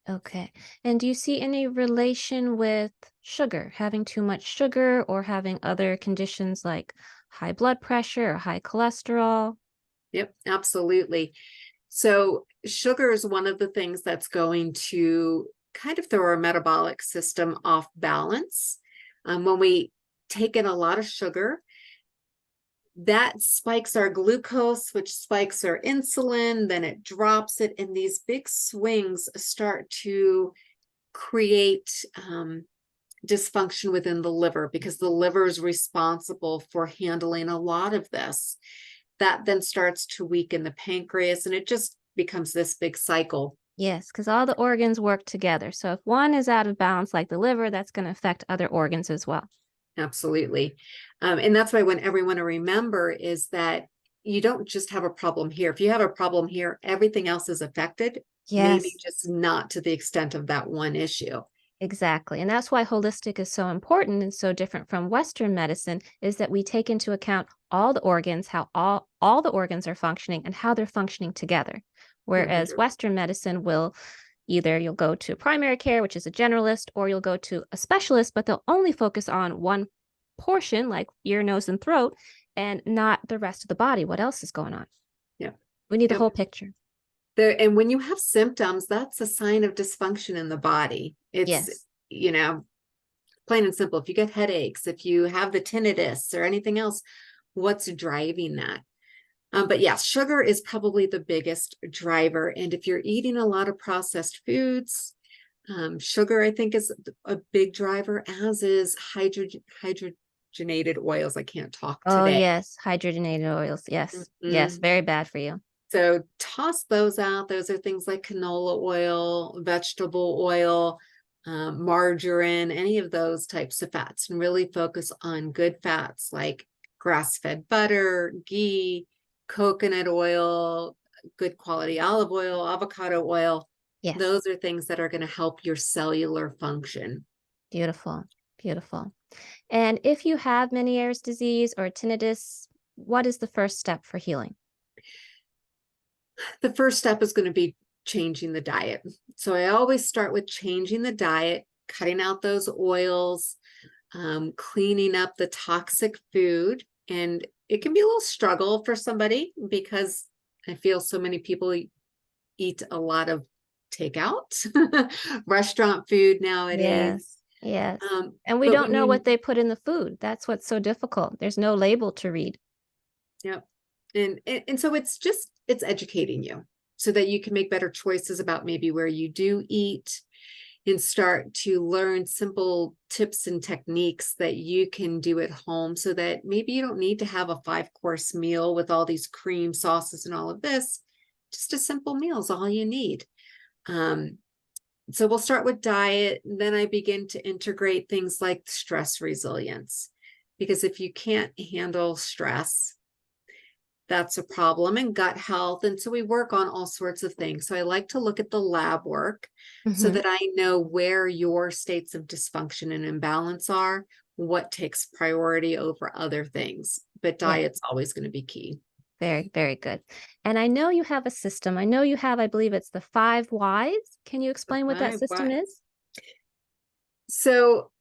Okay. And do you see any relation with sugar, having too much sugar or having other conditions like high blood pressure or high cholesterol? Yep, absolutely. So sugar is one of the things that's going to kind of throw our metabolic system off balance. When we take in a lot of sugar, that spikes our glucose, which spikes our insulin, then it drops it, and these big swings start to create dysfunction within the liver because the liver is responsible for handling a lot of this. That then starts to weaken the pancreas, and it just becomes this big cycle. Yes, because all the organs work together. So if one is out of balance, like the liver, that's going to affect other organs as well. Absolutely. And that's why when everyone to remember is that you don't just have a problem here. If you have a problem here, everything else is affected, maybe Yes, just not to the extent of that one issue. exactly. And that's why holistic is so important and so different from Western medicine is that we take into account all the organs, how all the organs are functioning and how they're functioning together. Whereas 100. Western medicine will either you'll go to primary care, which is a generalist, or you'll go to a specialist, but they'll only focus on one portion, like ear, nose, and throat, and not the rest of the body. What else is going on? Yeah. We need the Yep. whole picture. And when you have symptoms, that's a sign of dysfunction in the body. It's, Yes. Plain and simple. If you get headaches, if you have the tinnitus or anything else, what's driving that? But yeah, sugar is probably the biggest driver. And if you're eating a lot of processed foods, Sugar, I think, is a big driver, as is hydrogenated oils. I can't talk Oh, today. yes. Hydrogenated oils. Yes. Yes. Mm. Very bad for you. So toss those out. Those are things like canola oil, vegetable oil, margarine, any of those types of fats, and really focus on good fats like grass-fed butter, ghee, coconut oil, good quality olive oil, avocado oil. Yes. Those are things that are going to help your cellular function. Beautiful. Beautiful. And if you have Meniere's disease or tinnitus, what is the first step for healing? The first step is going to be changing the diet. So I always start with changing the diet, cutting out those oils, cleaning up the toxic food. And it can be a little struggle for somebody because I feel so many people eat a lot of takeout, restaurant food nowadays. Yes. Yes. And we But don't when know you, what they put in the food. That's what's so difficult. There's no label to read. yeah. And so it's educating you so that you can make better choices about maybe where you do eat, and start to learn simple tips and techniques that you can do at home so that maybe you don't need to have a 5-course meal with all these cream sauces and all of this. Just a simple meal is all you need. So we'll start with diet, and then I begin to integrate things like stress resilience, because if you can't handle stress, that's a problem, and gut health. And so we work on all sorts of things. So I like to look at the lab work so Mhm. that I know where your states of dysfunction and imbalance are, what takes priority over other things. But Yeah. diet's always going to be key. Very, very good. And I know you have a system. I know you have, I believe it's the 5 whys. Can you explain what that system Why? is? So,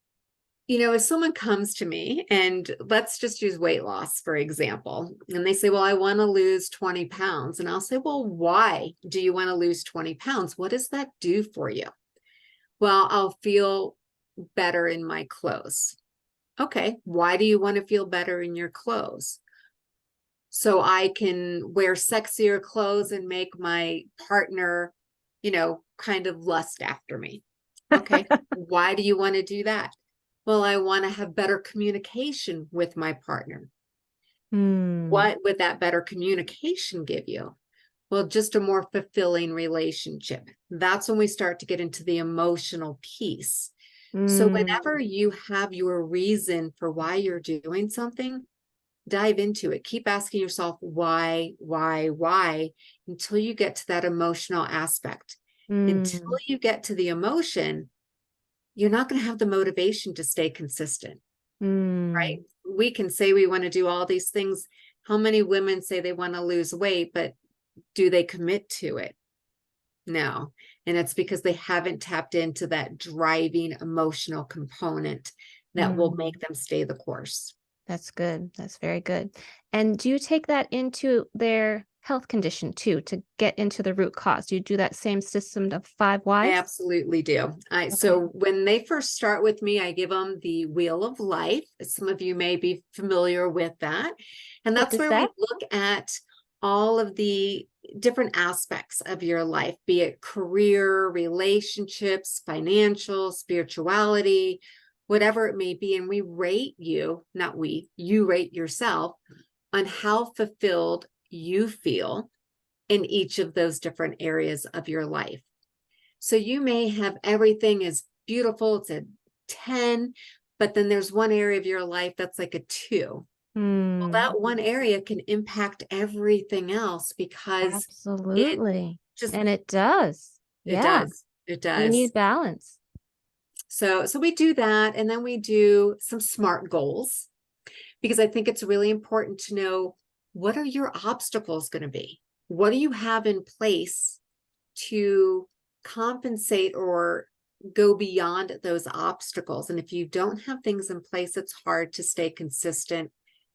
if someone comes to me, and let's just use weight loss, for example, and they say, well, I want to lose 20 pounds. And I'll say, well, why do you want to lose 20 pounds? What does that do for you? Well, I'll feel better in my clothes. Okay, why do you want to feel better in your clothes? So I can wear sexier clothes and make my partner, kind of lust after me. Okay, why do you want to do that? Well, I want to have better communication with my partner. Hmm. What would that better communication give you? Well, just a more fulfilling relationship. That's when we start to get into the emotional piece. So Hmm. whenever you have your reason for why you're doing something, dive into it. Keep asking yourself why, until you get to that emotional aspect. Until Hmm. you get to the emotion, you're not going to have the motivation to stay consistent, right? Hmm. We can say we want to do all these things. How many women say they want to lose weight, but do they commit to it? No. And it's because they haven't tapped into that driving emotional component that will Hmm. make them stay the course. That's good. That's very good. And do you take that into their health condition too, to get into the root cause? Do you do that same system of 5 whys? I absolutely do. Okay. So when they first start with me, I give them the Wheel of Life. Some of you may be familiar with that. And What that's is where we that? look at all of the different aspects of your life, be it career, relationships, financial, spirituality, whatever it may be. And we rate you, not we, you rate yourself on how fulfilled you feel in each of those different areas of your life. So you may have everything is beautiful, it's a 10, but then there's one area of your life that's like a 2. Well, Hmm. that one area can impact everything else because it Absolutely. just And it does. it Yeah. does. It We does. need balance. So we do that, and then we do some SMART goals, because I think it's really important to know, what are your obstacles going to be? What do you have in place to compensate or go beyond those obstacles? And if you don't have things in place, it's hard to stay consistent.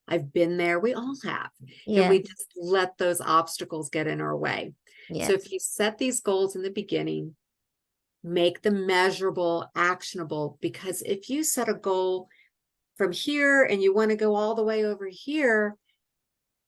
I've been there. We all have. And we Yes. just let those obstacles get in our way. So if Yes. you set these goals in the beginning, make them measurable, actionable, because if you set a goal from here and you want to go all the way over here,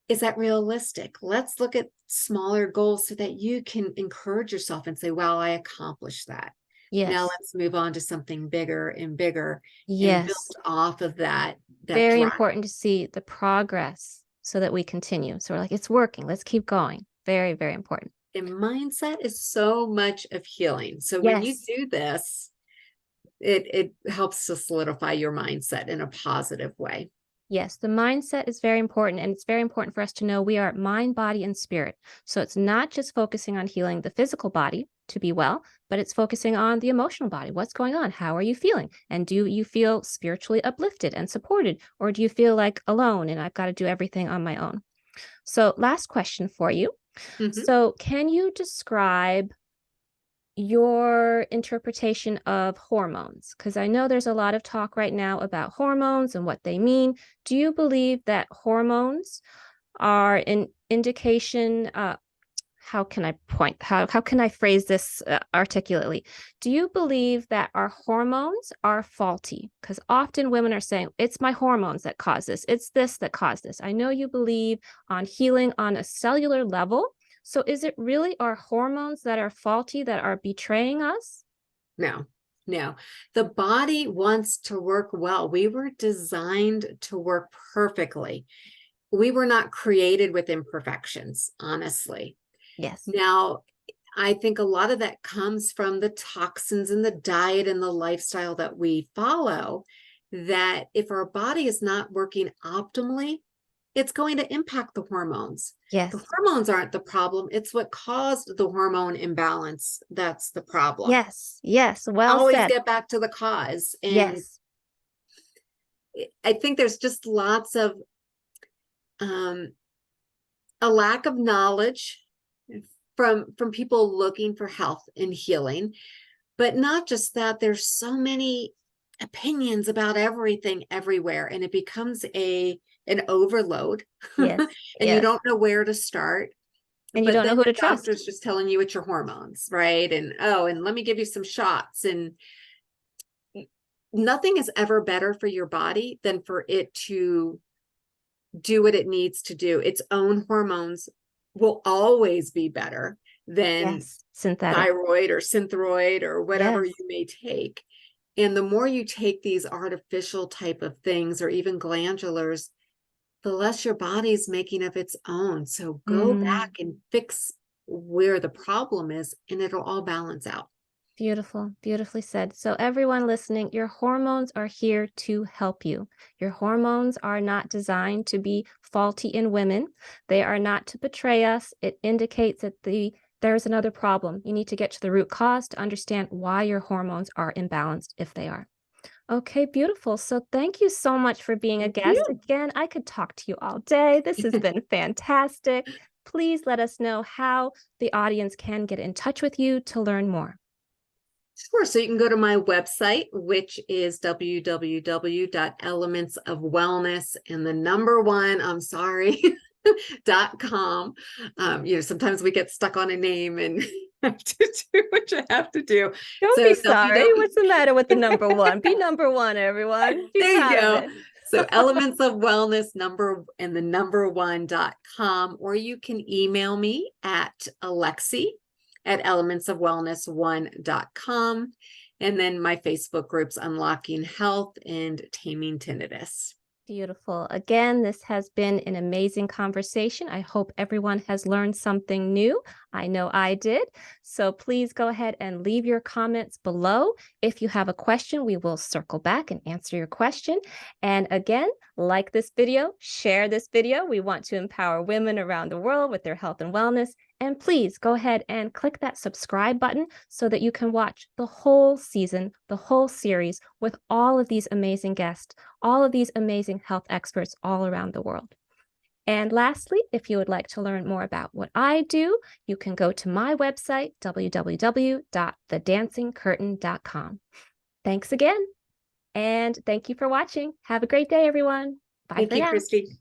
is that realistic? Let's look at smaller goals so that you can encourage yourself and say, well, I accomplished that. Now Yes. let's move on to something bigger and bigger and Yes. build off of that Very drive. important to see the progress so that we continue. So we're like, it's working. Let's keep going. Very, very important. And mindset is so much of healing. So when you Yes. do this, it helps to solidify your mindset in a positive way. Yes, the mindset is very important, and it's very important for us to know we are mind, body, and spirit. So it's not just focusing on healing the physical body to be well, but it's focusing on the emotional body. What's going on? How are you feeling? And do you feel spiritually uplifted and supported, or do you feel like alone and I've got to do everything on my own? So, last question for you. Mhm. So, can you describe your interpretation of hormones? Because I know there's a lot of talk right now about hormones and what they mean. Do you believe that hormones are an indication? How can I point? How can I phrase this articulately? Do you believe that our hormones are faulty? Because often women are saying, it's my hormones that cause this. It's this that caused this. I know you believe on healing on a cellular level. So is it really our hormones that are faulty that are betraying us? No, no. The body wants to work well. We were designed to work perfectly. We were not created with imperfections, honestly. Yes. Now, I think a lot of that comes from the toxins and the diet and the lifestyle that we follow. That if our body is not working optimally, it's going to impact the hormones. The Yes. hormones aren't the problem. It's what caused the hormone imbalance. That's the problem. Yes. Yes. Well Always said. get back to the cause. And Yes. I think there's just lots of um, a lack of knowledge from people looking for health and healing. But not just that, there's so many opinions about everything everywhere, and it becomes an overload. Yes. And you Yes. don't know where to start. And you But don't then know who to your trust. doctor's just telling you it's your hormones, right? And oh, and let me give you some shots. And nothing is ever better for your body than for it to do what it needs to do. Its own hormones will always be better than Yes. Synthetic. thyroid or synthroid or whatever you Yes. may take. And the more you take these artificial type of things or even glandulars, the less your body's making of its own. So go back Mm. and fix where the problem is, and it'll all balance out. Beautiful, beautifully said. So, everyone listening, your hormones are here to help you. Your hormones are not designed to be faulty in women. They are not to betray us. It indicates that there's another problem. You need to get to the root cause to understand why your hormones are imbalanced if they are. Okay, beautiful. So, thank you so much for being a Thank guest. you. Again, I could talk to you all day. This has been fantastic. Please let us know how the audience can get in touch with you to learn more. Sure. So you can go to my website, which is www.elementsofwellness and the number one, I'm sorry, .com. Sometimes we get stuck on a name and have to do what you have to do. Don't be So sorry. What's the matter with the number one? Be number one, everyone. Be there you proud of go. it. So elements of wellness the number one.com, or you can email me at Alexi at elementsofwellness1.com. And then my Facebook groups, Unlocking Health and Taming Tinnitus. Beautiful. Again, this has been an amazing conversation. I hope everyone has learned something new. I know I did. So please go ahead and leave your comments below. If you have a question, we will circle back and answer your question. And again, like this video, share this video. We want to empower women around the world with their health and wellness. And please go ahead and click that subscribe button so that you can watch the whole season, the whole series with all of these amazing guests, all of these amazing health experts all around the world. And lastly, if you would like to learn more about what I do, you can go to my website, www.thedancingcurtain.com. Thanks again, and thank you for watching. Have a great day, everyone. Bye Thank for you, now. Khristee.